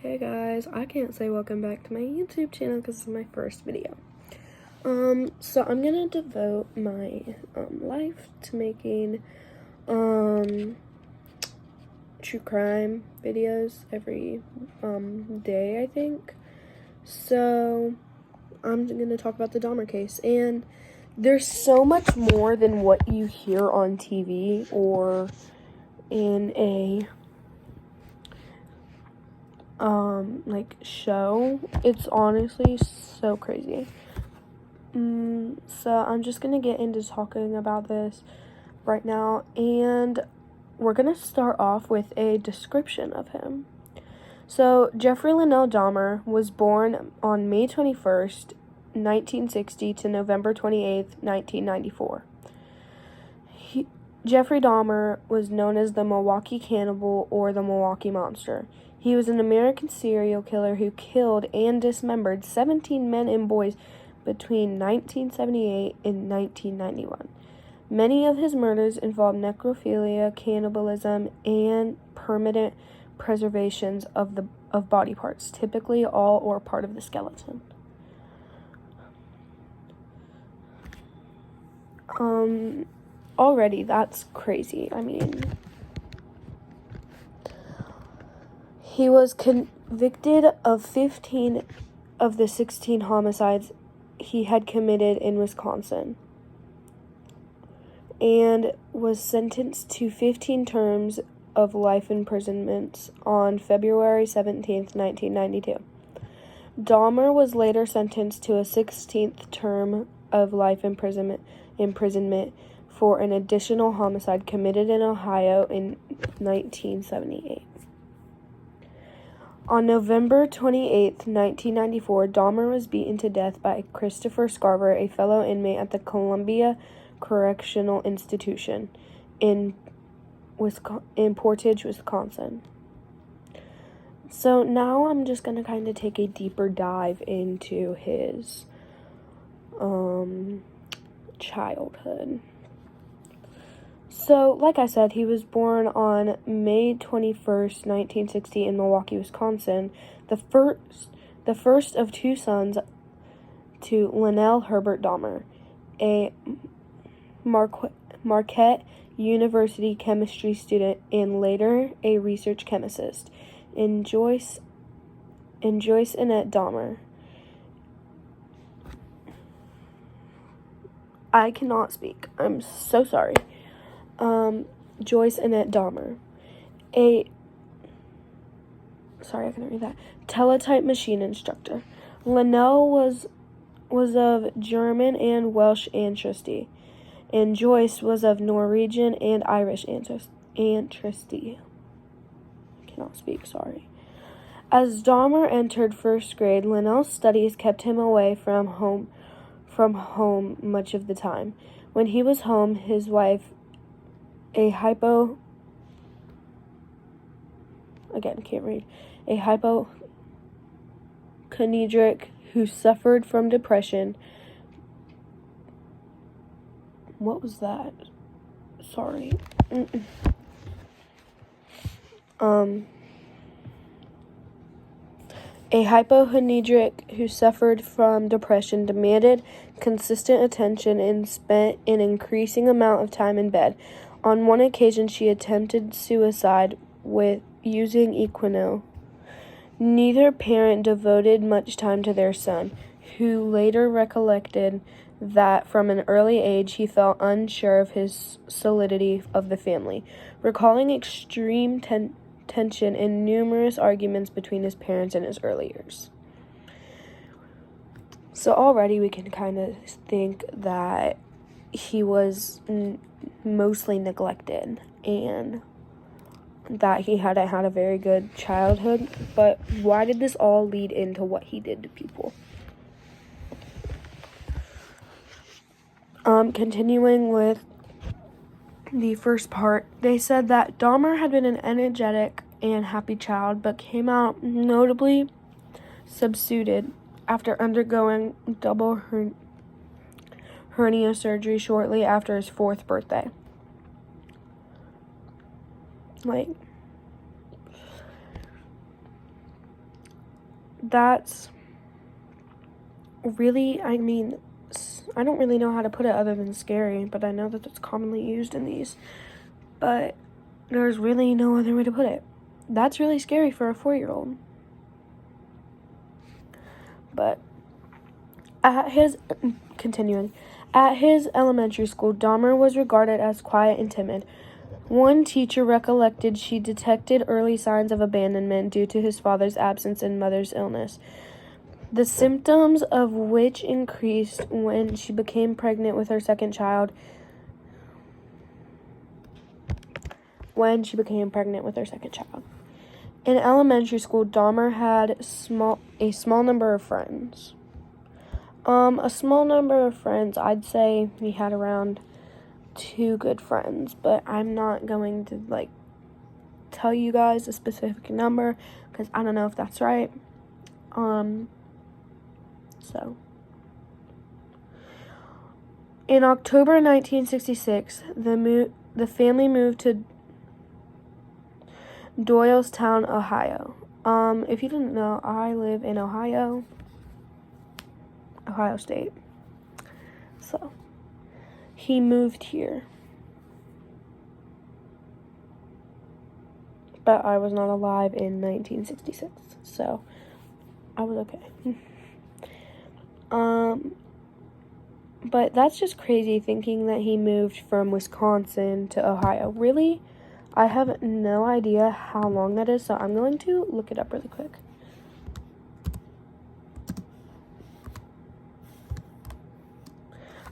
Hey guys, I can't say welcome back to my YouTube channel because this is my first video. So I'm gonna devote my life to making true crime videos every day, I think. So I'm gonna talk about the Dahmer case, and there's so much more than what you hear on TV or in a show. It's honestly so crazy. So I'm just gonna get into talking about this right now, and we're gonna start off with a description of him. So Jeffrey Linnell Dahmer was born on May 21st, 1960 to November 28th, 1994. Jeffrey Dahmer was known as the Milwaukee Cannibal or the Milwaukee Monster. He was an American serial killer who killed and dismembered 17 men and boys between 1978 and 1991. Many of his murders involved necrophilia, cannibalism, and permanent preservations of body parts, typically all or part of the skeleton. Already, that's crazy. I mean, he was convicted of 15 of the 16 homicides he had committed in Wisconsin, and was sentenced to 15 terms of life imprisonment on February 17th, 1992. Dahmer was later sentenced to a 16th term of life imprisonment for an additional homicide committed in Ohio in 1978. On November 28, 1994, Dahmer was beaten to death by Christopher Scarver, a fellow inmate at the Columbia Correctional Institution in Portage, Wisconsin. So now I'm just going to kind of take a deeper dive into his childhood. So, like I said, he was born on May 21st, 1960 in Milwaukee, Wisconsin, the first of two sons to Linnell Herbert Dahmer, a Marquette University chemistry student and later a research chemist, and Joyce Annette Dahmer. I cannot speak. I'm so sorry. Joyce Annette Dahmer, I couldn't read that, teletype machine instructor. Linnell was of German and Welsh ancestry, and Joyce was of Norwegian and Irish ancestry. I cannot speak, sorry. As Dahmer entered first grade, Linnell's studies kept him away from home much of the time. When he was home, his wife, a hypochondriac who suffered from depression. What was that? Sorry. A hypochondriac who suffered from depression demanded consistent attention and spent an increasing amount of time in bed. On one occasion, she attempted suicide with using Equinol. Neither parent devoted much time to their son, who later recollected that from an early age he felt unsure of his solidity of the family, recalling extreme tension and numerous arguments between his parents in his early years. So already we can kind of think that he was mostly neglected and that he hadn't had a very good childhood. But why did this all lead into what he did to people? Continuing with the first part, they said that Dahmer had been an energetic and happy child, but came out notably subdued after undergoing double hernia surgery shortly after his 4th birthday. that's really, I mean, I don't really know how to put it other than scary, but I know that it's commonly used in these. But there's really no other way to put it. That's really scary for a 4-year-old. But at his elementary school, Dahmer was regarded as quiet and timid. One teacher recollected she detected early signs of abandonment due to his father's absence and mother's illness, the symptoms of which increased when she became pregnant with her second child. In elementary school, Dahmer had a small number of friends. I'd say he had around 2 good friends, but I'm not going to, tell you guys a specific number, because I don't know if that's right. So. In October 1966, the family moved to Doylestown, Ohio. If you didn't know, I live in Ohio State. So, he moved here. But I was not alive in 1966, so I was okay. But that's just crazy thinking that he moved from Wisconsin to Ohio. Really? I have no idea how long that is, so I'm going to look it up really quick.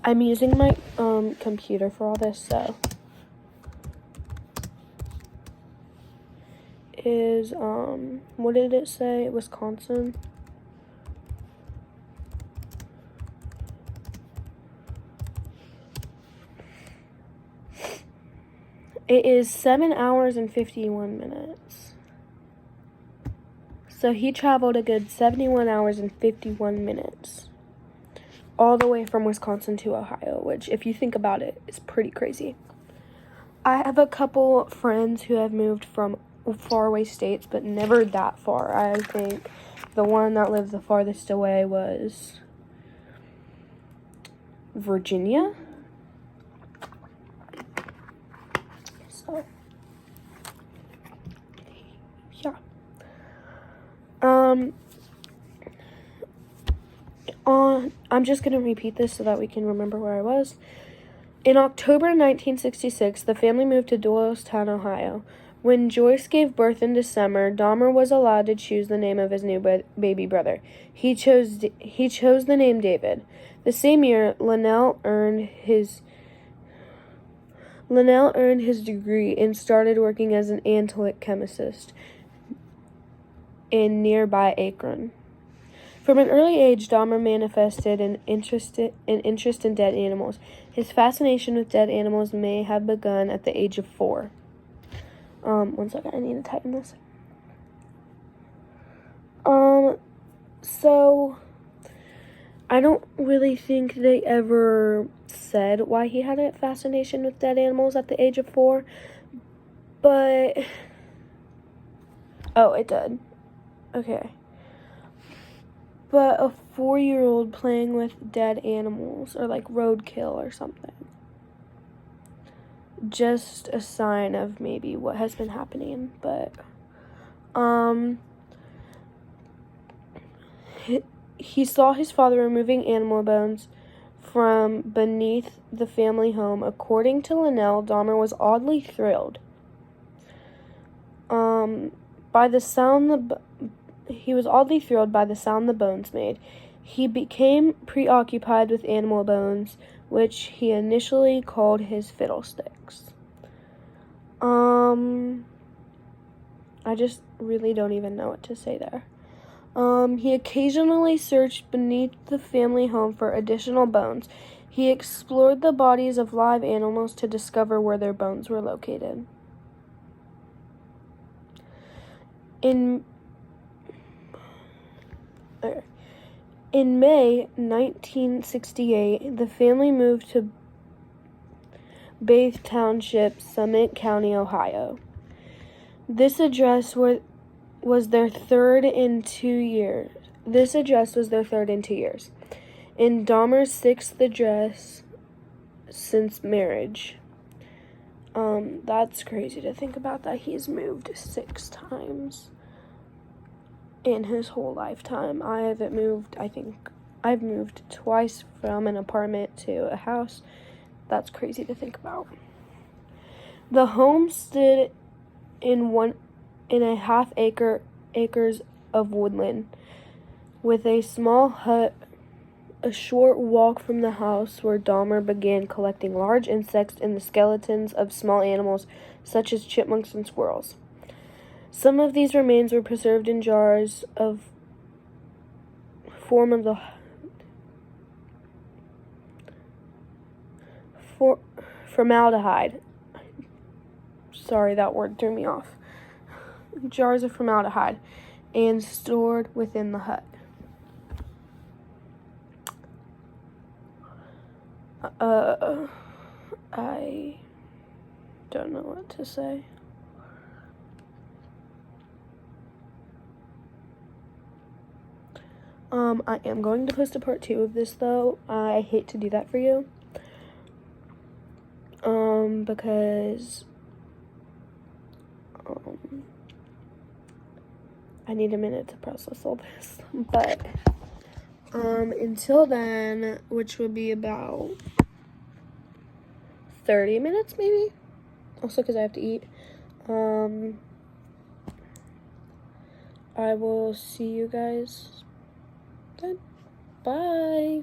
I'm using my computer for all this, so is what did it say? Wisconsin? It is 7 hours and 51 minutes. So he traveled a good 71 hours and 51 minutes. All the way from Wisconsin to Ohio, which, if you think about it, is pretty crazy. I have a couple friends who have moved from faraway states, but never that far. I think the one that lived the farthest away was Virginia. So, yeah. I'm just going to repeat this so that we can remember where I was. In October 1966, the family moved to Doylestown, Ohio. When Joyce gave birth in December, Dahmer was allowed to choose the name of his new baby brother. He chose the name David. The same year, Linnell earned his degree and started working as an analytic chemist in nearby Akron. From an early age, Dahmer manifested an interest in dead animals. His fascination with dead animals may have begun at the age of 4. One second, I need to tighten this. So, I don't really think they ever said why he had a fascination with dead animals at the age of 4, but, oh, it did. Okay. But a 4-year-old playing with dead animals, or roadkill or something. Just a sign of maybe what has been happening, but, he saw his father removing animal bones from beneath the family home. According to Linnell, Dahmer was oddly thrilled. He was oddly thrilled by the sound the bones made. He became preoccupied with animal bones, which he initially called his fiddlesticks. I just really don't even know what to say there. He occasionally searched beneath the family home for additional bones. He explored the bodies of live animals to discover where their bones were located. In May 1968, the family moved to Bath Township, Summit County, Ohio. This address was their third in 2 years. This address was their third in 2 years. In Dahmer's sixth address since marriage. That's crazy to think about, that he's moved 6 times in his whole lifetime. I haven't moved, I think I've moved twice from an apartment to a house. That's crazy to think about. The home stood in 1.5 acres of woodland, with a small hut a short walk from the house, where Dahmer began collecting large insects and the skeletons of small animals such as chipmunks and squirrels. Some of these remains were preserved in jars of formaldehyde. Sorry, that word threw me off. Jars of formaldehyde, and stored within the hut. I don't know what to say. I am going to post a part 2 of this, though. I hate to do that for you. Because I need a minute to process all this. But until then, which will be about 30 minutes maybe, also because I have to eat, I will see you guys then. Bye.